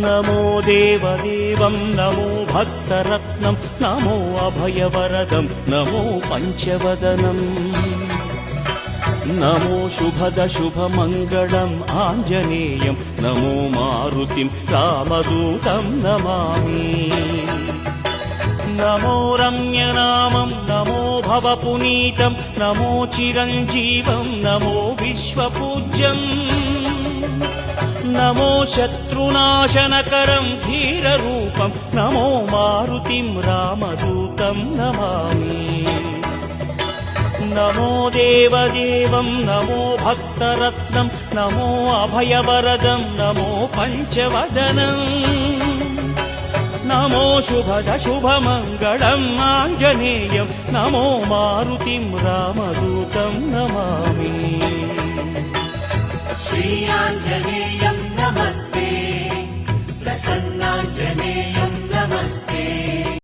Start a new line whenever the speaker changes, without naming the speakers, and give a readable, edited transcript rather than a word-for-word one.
नमो देवदेवं नमो भक्तरत्नं नमो अभयवरदं नमो पञ्चवदनम् नमो शुभदशुभमङ्गलम् आञ्जनेयं नमो मारुतिं रामदूतं नमामि नमो रम्यनामं नमो भवपुनीतं नमो चिरञ्जीवं नमो विश्वपूज्यम् नमो शत्रुनाशनकरं धीररूपं नमो मारुतिं रामदूतं नमामि नमो देवदेवं नमो भक्तरत्नं नमो अभयवरदं नमो पञ्चवदनम् नमो शुभदशुभमङ्गलम् आञ्जनेयं नमो मारुतिं रामदूतं नमामि
श्री आञ्जनेयं नमस्ते प्रसन्नाञ्जनेयं